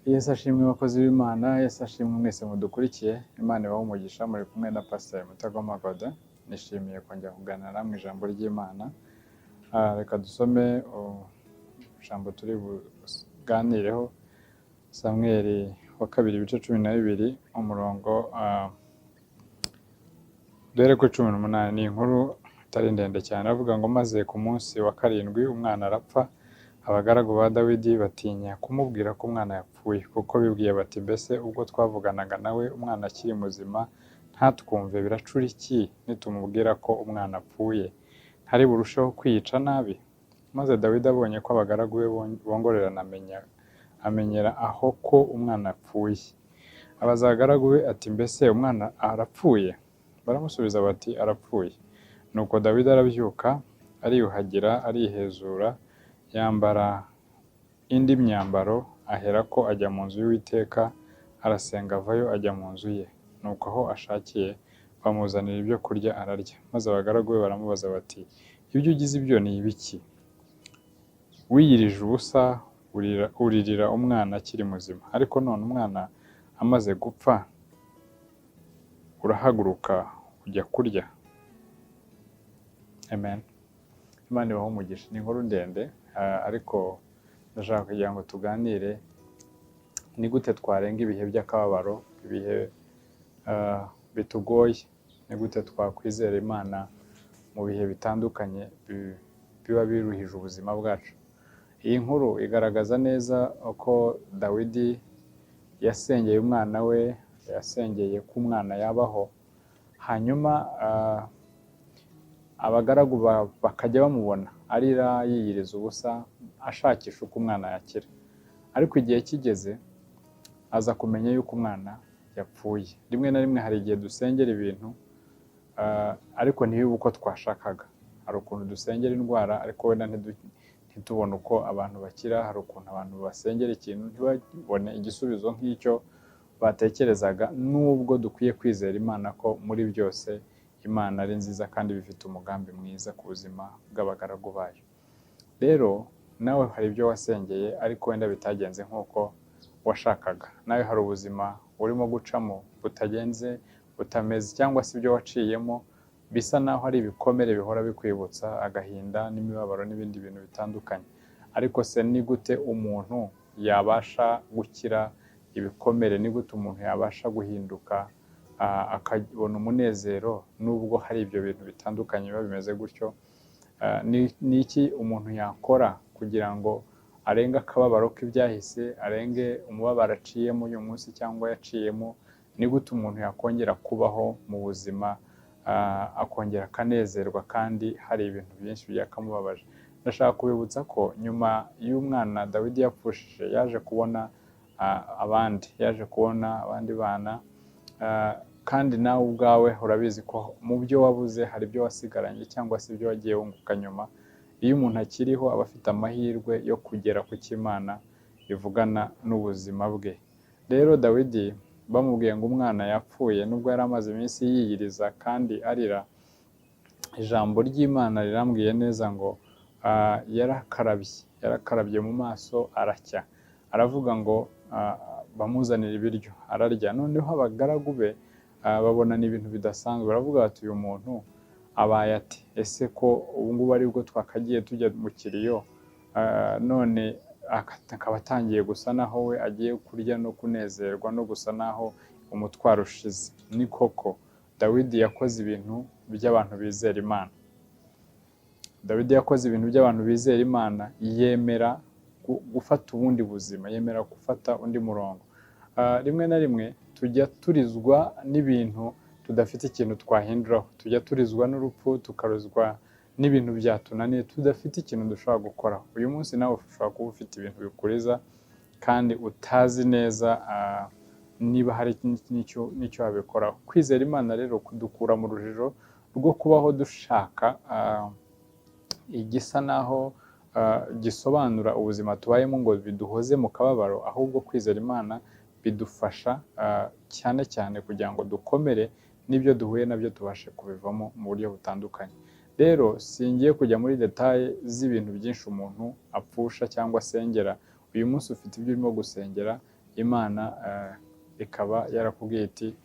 Yesu ashimwe abakozi b'Imana, Yesu ashimwe mwese mudukurikiye, Imana ibahe umugisha, muri kumwe na Pastor Mutagoma Gaudin. Nishimiye kongera kuganira mu ijambo ry'Imana. Reka dusome ijambo turi buganireho, Samweli wa kabiri ibice 12 umurongo duhere kuri 18. Ni inkuru itari ndende cyane, avuga ngo maze ku munsi wa 7 umwana arapfa. Abagaragu ba Dawidi batinya kumubwira ko umwana yapfuye, kuko bibwiye bati mbese ubwo twavuganaga nawe umwana akiri muzima ntatwumve biracura iki nitumubwira ko umwana apfuye, ntari burusheho kwiyica nabi? Maze Dawidi abonye ko abagaragu be bongorerana amenyera aho ko umwana apfuye, abaza abagaragu be ati mbese umwana arapfuye? Baramusubiza bati arapfuye. Nuko Dawidi arabyuka, ariyuhagira, arihezura, yambara indi myambaro, aherako ajya mu nzu y'Uwiteka, arasenga, avayo ajya mu nzu ye. Nuko aho ashakiye bamuzanira ibyo kurya ararya. Maze abagaragu be baramubaza bati ibyo ugize ibyo ni ibiki? Wiyirije ubusa uririra umwana akiri muzima, ariko none umwana amaze gupfa urahaguruka ujya kurya? Amen. Imana ibahe umugisha. Ni inkuru ndende, ariko ndashaka kugira ngo tuganire ni gute twarenga ibihe by'akababaro, ibihe bitugoye, ni gute twakwizera Imana mu bihe bitandukanye biba biruhije ubuzima bwacu. Iyi nkuru igaragaza neza uko Dawidi yasengeye umwana we, yasengeye ko umwana yabaho, hanyuma abagaragu bakajya bamubona arira, yiyiriza ubusa, ashakisha uko umwana yakira. Ariko igihe kigeze aza kumenya yuko umwana yapfuye. Rimwe na rimwe hari igihe dusengera ibintu ariko ntibibe uko twashakaga. Hari ukuntu dusengera indwara ariko wenda ntitubone uko abantu bakira. Hari ukuntu abantu basengera ikintu ntibabone igisubizo nk'icyo batekerezaga. Nubwo dukwiye kwizera Imana ko muri byose Imana ari nziza kandi bifite umugambi mwiza ku buzima bw'abagaragu bayo. Rero nawe hari ibyo wasengeye ariko wenda bitagenze nk'uko washakaga. Nawe hari ubuzima urimo gucamo butagenze, butameze, cyangwa se ibyo waciyemo bisa naho ari ibikomere bihora bikwibutsa agahinda n'imibabaro n'ibindi bintu bitandukanye. Ariko se ni gute umuntu yabasha gukira ibikomere? Ni gute umuntu yabasha guhinduka akabona umunezero nubwo hari ibyo bintu bitandukanye biba bimeze gutyo? Ni iki umuntu yakora kugira ngo arenge akababaro k'ibyahise, arenge umubabaro aciyemo uyu munsi cyangwa yaciyemo? Ni gute umuntu yakongera kubaho mu buzima akongera akanezerwa kandi hari ibintu byinshi byakamubabaje? Ndashaka kubibutsa ko nyuma y'umwana Dawidi yapfushije yaje kubona yaje kubona abandi bana, kandi nawe ubwawe urabizi ko mu byo wabuze hari ibyo wasigaranye cyangwa se ibyo wagiye wunguka nyuma. Iyo umuntu akiriho aba afite amahirwe yo kugera ku cy'Imana ivugana n'ubuzima bwe. Rero Dawidi bamubwiye ngo umwana yapfuye, nubwo yari amaze iminsi yiyiriza kandi arira, ijambo ry'Imana rirambwiye neza ngo yarakarabye mu maso aracya. Aravuga ngo bamuzanira ibiryo ararya. Noneho abagaragu be babona ni ibintu bidasanzwe, baravuga bati uyu muntu abaye ati? Ese ko ubu ngubu ari bwo twakagiye tujya mu kiriyo, none akaba atangiye gusa naho we agiye kurya no kunezerwa no gusa naho umutwaro ushize. Ni koko Dawidi yakoze ibintu by'abantu bizera Imana. Dawidi yakoze ibintu by'abantu bizera Imana, yemera gufata ubundi buzima, yemera gufata undi murongo. Rimwe na rimwe tujya turizwa n'ibintu tudafite ikintu twahinduraho. Tujya turizwa n'urupfu, tukarizwa n'ibintu byatunaniye tudafite ikintu dushobora gukora. Uyu munsi nawe ushobora kuba ufite ibintu bikuriza kandi utazi neza niba hari n'icyo wabikoraho. Kwizera Imana rero kudukura mu rujijo rwo kubaho dushaka igisa naho gisobanura ubuzima tubayemo ngo biduhoze mu kababaro, ahubwo kwizera Imana bidufasha cyane cyane kugira ngo dukomere n'ibyo duhuye nabyo tubashe kubivamo mu buryo butandukanye. Rero singiye kujya muri detaye z'ibintu byinshi umuntu apfusha cyangwa asengera. Uyu munsi ufite ibyo urimo gusengera, Imana ikaba yarakubwiye iti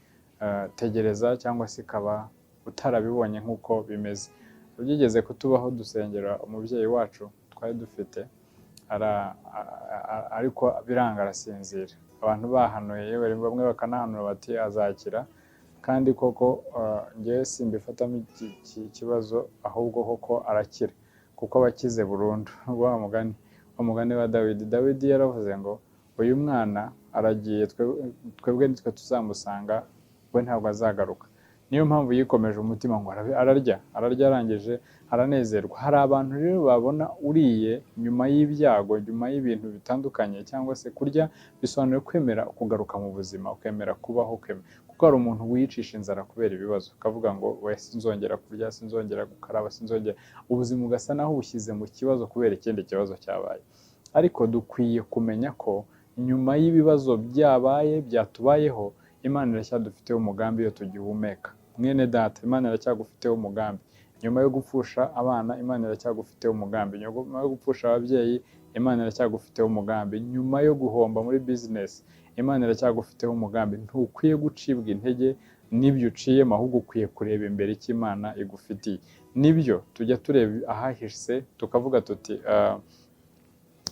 tegereza, cyangwa se ikaba utarabibonye nk'uko bimeze. Byigeze kutubaho dusengera umubyeyi wacu twari dufite, ariko biranga arasinzira. Abantu bahanuye, yewe bamwe bakanahanura bati azakira, kandi koko njyewe simbifatamo iki kibazo, ahubwo koko arakira, kuko abakize burundu. Wa mugani wa Dawidi yaravuze ngo uyu mwana aragiye, twebwe nitwe tuzamusanga, we ntabwo azagaruka. Niyo mpamvu yikomeje umutima ngo ararya arangije aranezerwa. Hari abantu rero babona uriye nyuma y'ibyago, nyuma y'ibintu bitandukanye, cyangwa se kurya bisobanura kwemera kugaruka mu buzima, ukemera kubaho, kuko hari umuntu wiyicisha inzara kubera ibibazo, akavuga ngo we sinzongera kurya, sinzongera gukaraba, sinzongera, ubuzima ugasa naho bushyize mu kibazo kubera ikindi kibazo cyabaye. Ariko dukwiye kumenya ko nyuma y'ibibazo byabaye, byatubayeho, Imana iracyadufiteho umugambi iyo tugihumeka. Mwene data, Imana iracyagufiteho umugambi. Nyuma yo gupfusha abana, Imana iracyagufiteho umugambi. Nyuma yo gupfusha ababyeyi, Imana iracyagufiteho umugambi. Nyuma yo guhomba muri business, Imana iracyagufiteho umugambi. Ntukwiye gucibwa intege n'ibyo uciyemo, ahubwo ukwiye kureba imbere icyo Imana igufitiye. Nibyo tujya tureba ahahise tukavuga tuti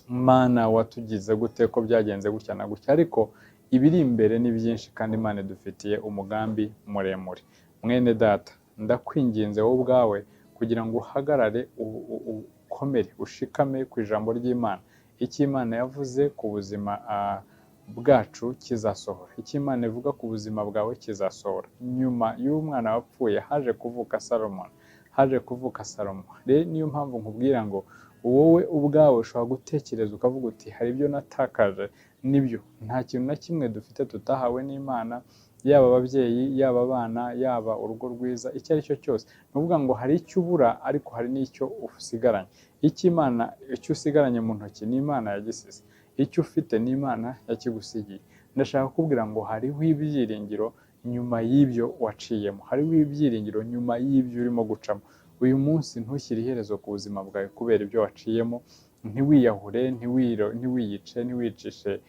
Mana watugize gute ko byagenze gutya na gutya, ariko ibiri imbere ni byinshi kandi Imana idufitiye umugambi muremure. Mwene data, ndakwinginze wowe ubwawe kugira ngo uhagarare, ukomere, ushikame ku ijambo ry'Imana. Icyo Imana yavuze ku buzima bwacu kizasohora, icyo Imana ivuga ku buzima bwawe kizasohora. Nyuma y'umwana wapfuye haje kuvuka Salomo. Rero niyo mpamvu nkubwira ngo wowe ubwawe ushobora gutekereza ukavuga uti hari ibyo natakaje. Nibyo, nta kintu na kimwe dufite tutahawe n'Imana, yaba ababyeyi, yaba abana, yaba urugo rwiza, icyo ari cyo cyose. Ni ukuvuga ngo hari icyo ubura, ariko hari n'icyo usigaranye. Icyo usigaranye mu ntoki ni Imana yagisize, icyo ufite ni Imana yakigusigiye. Ndashaka kukubwira ngo hariho ibyiringiro nyuma y'ibyo waciyemo, hariho ibyiringiro nyuma y'ibyo urimo gucamo. Uyu munsi ntushyire iherezo ku buzima bwawe kubera ibyo waciyemo. Ntiwiyahure, ntiwiyice, ntiwicishe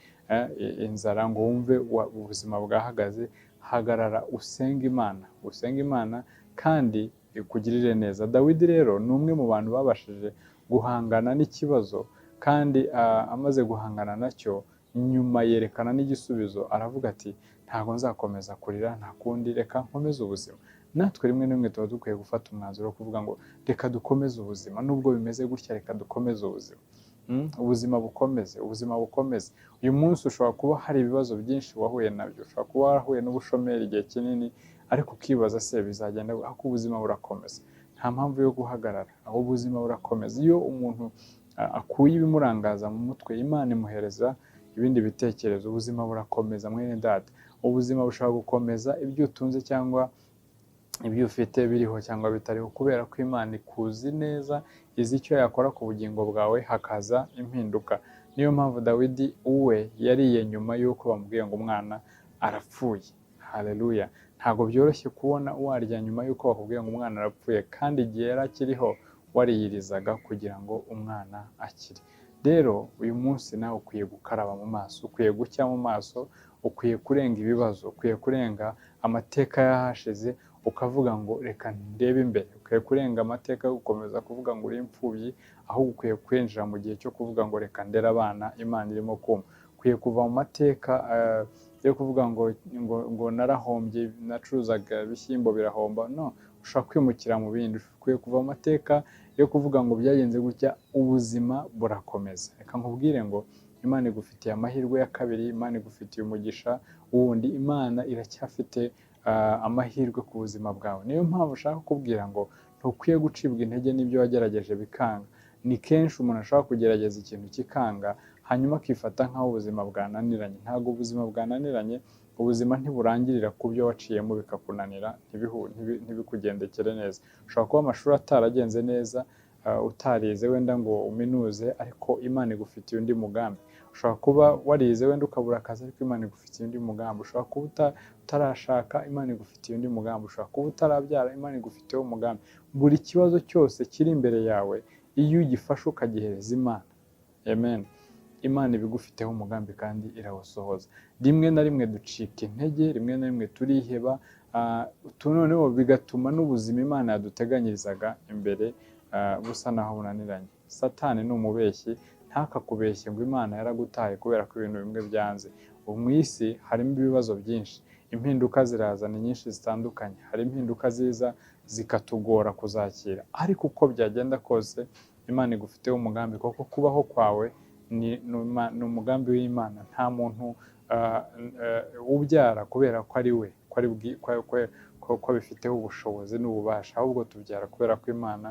inzara ngo wumve ubuzima bwahagaze. Hagarara usenge Imana kandi ikugirire neza. Dawidi rero ni umwe mu bantu babashije guhangana n'ikibazo, kandi amaze guhangana nacyo, nyuma yerekana n'igisubizo. Aravuga ati ntabwo nzakomeza kurira, nta kundi, reka nkomeze ubuzima. Natwe rimwe na rimwe tuba dukwiye gufata umwanzuro wo kuvuga ngo reka dukomeze ubuzima, nubwo bimeze gutya, reka dukomeze ubuzima. Ubuzima bukomeze. Uyu munsi ushobora kuba hari ibibazo byinshi wahuye nabyo, ushobora kuba warahuye n'ubushomeri igihe kinini, ariko ukibaza se bizagenda, ariko ubuzima burakomeza. Nta mpamvu yo guhagarara, aho ubuzima burakomeza. Iyo umuntu akuye ibimurangaza mu mutwe, Imana imuhereza ibindi bitekerezo, ubuzima burakomeza. Mwene data, ubuzima bushobora gukomeza ibyo utunze cyangwa ibyo ufite biriho cyangwa bitariho, kubera ko Imana ikuzi neza, izi icyo yakora ku bugingo bwawe hakaza impinduka. Niyo mpamvu Dawidi uwe yariye nyuma y'uko bamubwiye ngo umwana arapfuye. Haleluya! Ntabwo byoroshye kubona warya nyuma y'uko bakubwiye ngo umwana arapfuye, kandi igihe yari akiriho wariyirizaga kugira ngo umwana akire. Rero uyu munsi nawe ukwiye gukaraba mu maso, ukwiye gucya mu maso, ukwiye kurenga ibibazo, ukwiye kurenga amateka y'ahashize, ukavuga ngo reka ndebe imbere. Ukwiye kurenga amateka yo gukomeza kuvuga ngo uri imfubyi, ahubwo ukwiye kwinjira mu gihe cyo kuvuga ngo reka ndere abana Imana irimo kumpa. Ukwiye kuva mu mateka yo kuvuga ngo narahombye, nacuruzaga ibishyimbo birahomba. No, ushobora kwimukira mu bindi. Ukwiye kuva mu mateka yo kuvuga ngo byagenze gutya, ubuzima burakomeza. Reka nkubwire ngo Imana igufitiye amahirwe ya kabiri, Imana igufitiye umugisha wundi. Imana iracyafite amahirwe ku buzima bwawe. Niyo mpamvu ushaka kukubwira ngo ntukwiye gucibwa intege n'ibyo wagerageje bikanga. Ni kenshi umuntu ashobora kugerageza ikintu kikanga, hanyuma akifata nk'aho ubuzima bwananiranye. Ntabwo ubuzima bwananiranye, ubuzima ntiburangirira ku byo waciyemo bikakunanira, ntibikugendekere neza. Ushobora kuba amashuri ataragenze neza, utarize wenda ngo uminuze, ariko Imana igufitiye undi mugambi. Ushobora kuba warize wenda ukabura akazi, ariko Imana igufitiye undi mugambi. Ushobora kuba utarashaka, Imana igufitiye undi mugambi. Ushobora kuba utarabyara, Imana igufitiye umugambi. Buri kibazo cyose kiri imbere yawe, iyo ugifashe ukagihereza Imana, amen, Imana ibigufiteho umugambi kandi irawusohoza. Rimwe na rimwe ducika intege, rimwe na rimwe turiheba, noneho bigatuma n'ubuzima Imana yaduteganyirizaga imbere busa naho bunaniranye. Satani ni umubeshyi, ntakakubeshye ngo Imana yaragutaye kubera ko ibintu bimwe byanze. Ubu mu isi harimo ibibazo byinshi, impinduka zirazana nyinshi zitandukanye, hari impinduka ziza zikatugora kuzakira, ariko uko byagenda kose Imana igufiteho umugambi, kuko kubaho kwawe ni umugambi w'Imana. Nta muntu ubyara kubera ko ari we ko bifiteho ubushobozi n'ububasha, ahubwo tubyara kubera ko Imana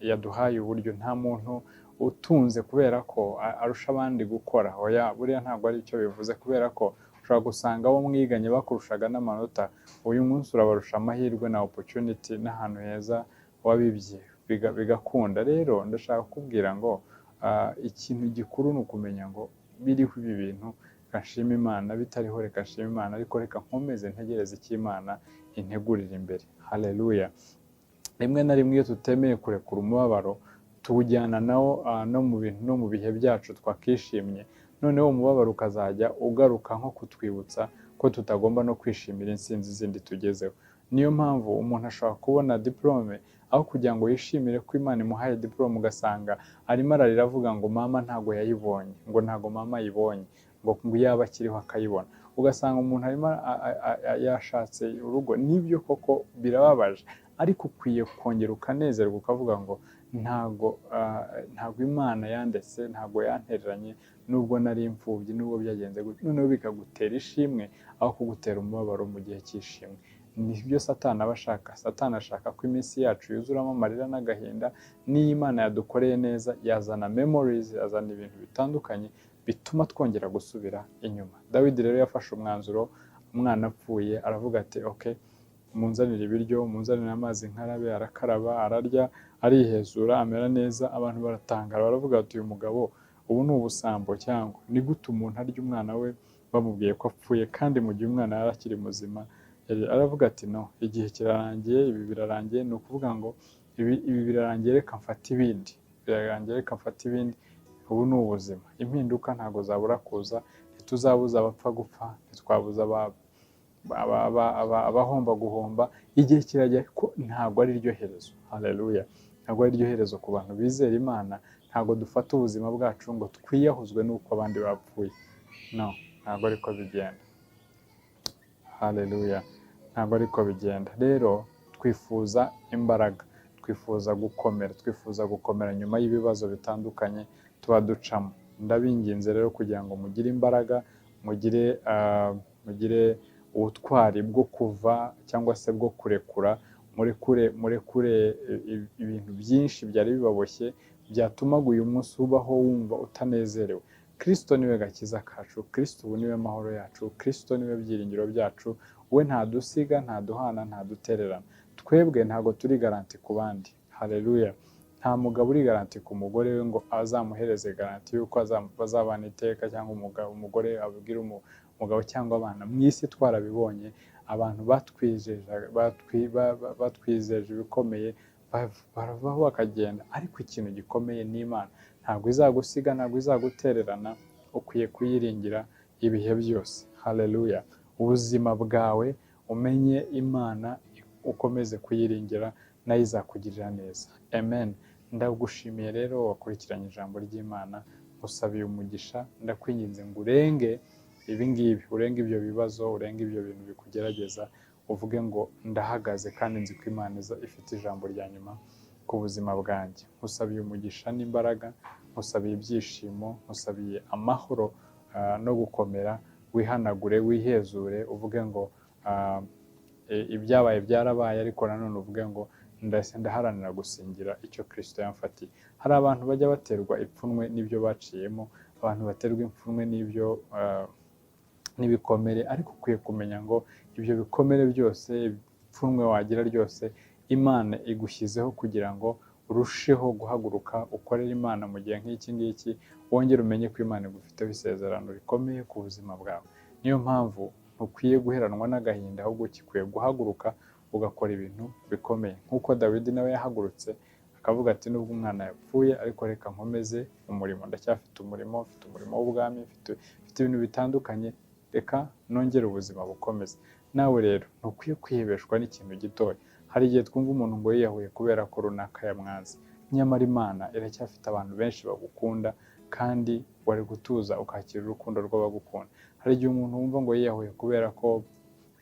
yaduhaye uburyo. Nta muntu utunze kubera ko arusha abandi gukora, oya, buriya ntabwo ari icyo bivuze, kubera ko ushobora gusanga abo mwiganye bakurushaga n'amanota, uyu munsi urabarusha amahirwe na opportunity n'ahantu heza wabibye bigakunda. Rero ndashaka kukubwira ngo ikintu gikuru ni ukumenya ngo biriho ibi bintu, reka Imana, bitariho reka Imana, ariko reka nkomeze ntegereze icyo Imana integurira imbere. Haleluya. Rimwe na rimwe iyo tutemeye kurekura umubabaro, tuwujyana nawo no mu bintu no mu bihe byacu twakishimye, noneho umubabaro ukazajya ugaruka nko kutwibutsa ko tutagomba no kwishimira intsinzi zindi tugezeho. Niyo mpamvu umuntu ashobora kubona diplome, aho kugira ngo yishimire ko Imana imuhaye diplome, ugasanga arimo ararira avuga ngo mama ntago yayibonye, ngo ntago mama ayibonye, ngo yaba akiriho akayibona. Ugasanga umuntu arimo yashatse urugo, nibyo koko birababaje, ariko ukwiye kongera ukanezerwa ukavuga ngo ntago Imana yandetse, ntago yantereranye, nubwo nari imfubyi, nubwo byagenze gutyo, noneho bikagutera ishimwe aho kugutera umubabaro mu gihe cy'ishimwe. Nibyo Satani aba ashaka. Satani ashaka ko iminsi yacu yuzuramo amarira n'agahinda. N'iyo Imana yadukoreye neza, yazana memories, yazana ibintu bitandukanye bituma twongera gusubira inyuma. Dawidi rero yafashe umwanzuro, umwana apfuye, aravuga ati okay, munzanire ibiryo, munzanire amazi nkarabe, arakaraba, ararya, arihezura, amera neza. Abantu baratangara, baravuga ati uyu mugabo ubu ni ubusambo cyangwa ni gute umuntu arya umwana we bamubwiye ko apfuye kandi mu gihe umwana yari akiri muzima? Aravuga ati no, igihe kirarangiye, ibi birarangiye, ni ukuvuga ngo ibi birarangiye, reka mfate ibindi, birarangiye, reka mfate ibindi. Ubu ni ubuzima, impinduka ntabwo zabura kuza, ntituzabuza abapfa gupfa, ntitwabuza abahomba guhomba. Igihe kirajya ko ntabwo ari ryo herezo. Haleluya. Ntabwo ari ryo herezo ku bantu bizera Imana. Ntabwo dufata ubuzima bwacu ngo twiyahuzwe n'uko abandi bapfuye. No, ntabwo ariko bigenda. Haleluya. Ntabwo ariko bigenda. Rero twifuza imbaraga, twifuza gukomera nyuma y'ibibazo bitandukanye tuba ducamo. Ndabinginze rero kugira ngo mugire imbaraga, mugire ubutwari bwo kuva cyangwa se bwo kurekura, murekure ibintu byinshi byari bibaboshye byatumaga uyu munsi ubaho wumva utanezerewe. Kristo niwe gakiza kacu, Kristo ubu niwe mahoro yacu, Kristo niwe byiringiro byacu. We ntadusiga, ntaduhana, ntadutererana. Twebwe ntago turi garanti ku bandi. Haleluya. Nta mugabo uri garanti ku mugore we ngo azamuhereze garanti yuko bazabana iteka, cyangwa umugore abwira umugabo cyangwa abana. Mu isi twarabibonye, abantu batwizeje ibikomeye baravaho bakagenda, ariko ikintu gikomeye ni Imana. Ntabwo izagusiga, ntabwo izagutererana, ukwiye kuyiringira ibihe byose. Haleluya. Ubuzima bwawe umenye Imana, ukomeze kuyiringira, nayo izakugirira neza. Amen. Ndagushimiye rero wakurikiranye ijambo ry'Imana, usabiye umugisha. Ndakwinginze ngo urenge ibi ngibi, urenge ibyo bibazo, urenge ibyo bintu bikugerageza, uvuge ngo ndahagaze kandi nzi ko Imana ifite ijambo rya nyuma ku buzima bwanjye. Usabiye umugisha n'imbaraga, usabiye ibyishimo, usabiye amahoro no gukomera. Wihanagure, wihezure, uvuge ngo ibyabaye byarabaye, ariko nanone uvuge ngo ndaharanira gusingira icyo Kristo yamfatiye. Hari abantu bajya baterwa ipfunwe n'ibyo baciyemo, abantu baterwa ipfunwe n'ibikomere, ariko ukwiye kumenya ngo ibyo bikomere byose, ipfunwe wagira ryose, Imana igushyizeho kugira ngo urusheho guhaguruka ukorere Imana mu gihe nk'iki ngiki, wongere umenye ko Imana igufiteho isezerano rikomeye ku buzima bwawe. Niyo mpamvu ntukwiye guheranwa n'agahinda, ahubwo ukwiye guhaguruka ugakora ibintu bikomeye nk'uko Dawidi nawe yahagurutse akavuga ati nubwo umwana yapfuye ariko reka nkomeze umurimo, ndacyafite umurimo, mfite umurimo w'ubwami, mfite ibintu bitandukanye, reka nongere ubuzima bukomeze. Nawe rero ntukwiye kwihebeshwa n'ikintu gitoya. Hari igihe twumva umuntu ngo yiyahuye kubera ko runaka yamwanze, nyamara Imana iracyafite abantu benshi bagukunda kandi wari gutuza ukakira urukundo rw'abagukunda. Hari igihe umuntu wumva ngo yiyahuye kubera ko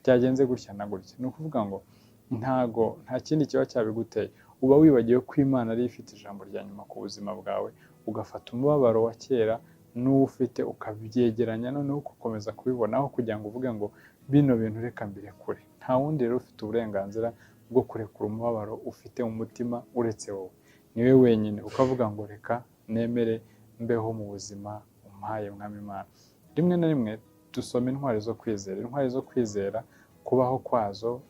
byagenze gutya na gutya, ni ukuvuga ngo nta kindi kiba cyabiguteye, uba wibagiwe ko Imana ariyo ifite ijambo rya nyuma ku buzima bwawe, ugafata umubabaro wa kera n'uwo ufite ukabyegeranya, noneho ugakomeza kubibonaho kugira ngo uvuge ngo bino bintu reka mbirekure. Nta wundi rero ufite uburenganzira bwo kurekura umubabaro ufite mu mutima uretse wowe, ni wowe wenyine. Ukavuga ngo reka nemere mbeho mu buzima umpaye Mwami Imana. Rimwe na rimwe dusoma intwari zo kwizera. Intwari zo kwizera kubaho kwazo,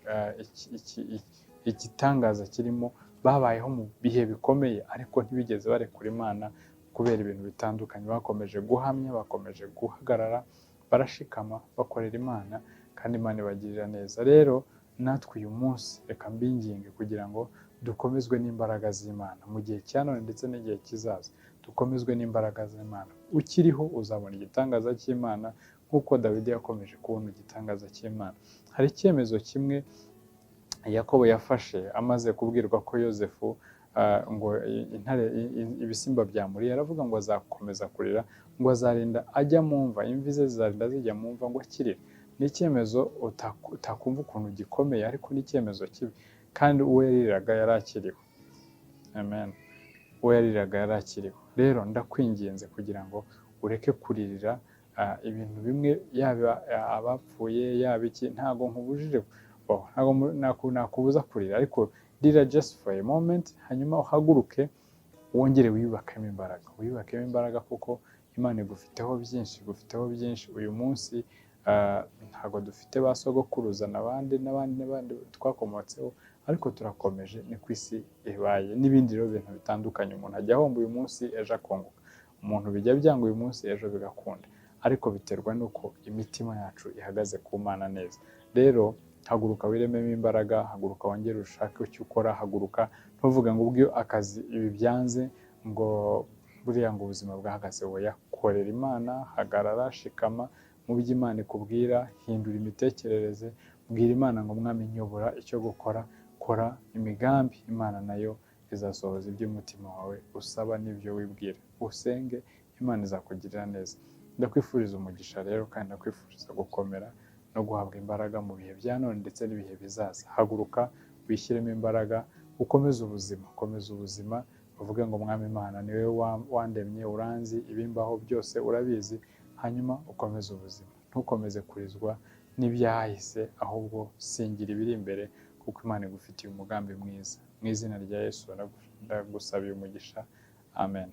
igitangaza kirimo, babayeho mu bihe bikomeye ariko ntibigeze barekura Imana kubera ibintu bitandukanye. Bakomeje guhamya, bakomeje guhagarara, barashikama, bakorera Imana kandi Imana ibagirira neza. Rero natwe uyu munsi reka mbinginge kugira ngo dukomezwe n'imbaraga z'Imana mu gihe cya none ndetse n'igihe kizaza. Dukomezwe n'imbaraga z'Imana. Ukiriho uzabona igitangaza cy'Imana nk'uko Dawidi yakomeje kubona igitangaza cy'Imana. Hari icyemezo kimwe Yakobo yafashe amaze kubwirwa ko Yozefu ngo ibisimba byamuriye, aravuga ngo azakomeza kurira, ngo azarinda ajya mu mva, imvi ze zizarinda zijya mu mva ngo akirire. Ni icyemezo utakumva ukuntu gikomeye, ariko ni icyemezo kibi, kandi uwo yariraga yari akiriho. Amen. Uwo yariraga yari akiriho. Rero ndakwinginze kugira ngo ureke kuririra ibintu bimwe, yaba abapfuye yaba iki. Ntabwo nkubujije, ntabwo nakubuza kurira, ariko rira just for a moment, hanyuma uhaguruke wongere wiyubakemo imbaraga, kuko Imana igufiteho byinshi. Uyu munsi ntabwo dufite ba sogokuruza n'abandi twakomotseho, ariko turakomeje, ni ku isi ibaye. N'ibindi rero bintu bitandukanye, umuntu ajya ahomba uyu munsi ejo akunguka, umuntu bijya byanga uyu munsi ejo bigakunda, ariko biterwa n'uko imitima yacu ihagaze ku Mana neza. Rero haguruka wirememo imbaraga, haguruka wongere ushake icyo ukora, haguruka ntuvuga ngo ubwo akazi ibi byanze ngo buriya ngo ubuzima bwahagaze. Oya, korera Imana, hagarara, shikama mu byo Imana ikubwira, hindura imitekerereze, bwira Imana ngo Mwami nyobora icyo gukora, kora imigambi, Imana nayo izasohoza iby'umutima wawe usaba n'ibyo wibwira. Usenge, Imana izakugirira neza. Ndakwifuriza umugisha rero, kandi ndakwifuriza gukomera no guhabwa imbaraga mu bihe bya none ndetse n'ibihe bizaza. Haguruka wishyiremo imbaraga, ukomeze ubuzima, uvuge ngo Mwami Imana niwe wandemye, uranzi ibimbaho byose, urabizi, hanyuma ukomeze ubuzima. Ntukomeze kurizwa n'ibyahise, ahubwo singira ibiri imbere, kuko Imana igufitiye umugambi mwiza. Mu izina rya Yesu ndagusabiye umugisha. Amen.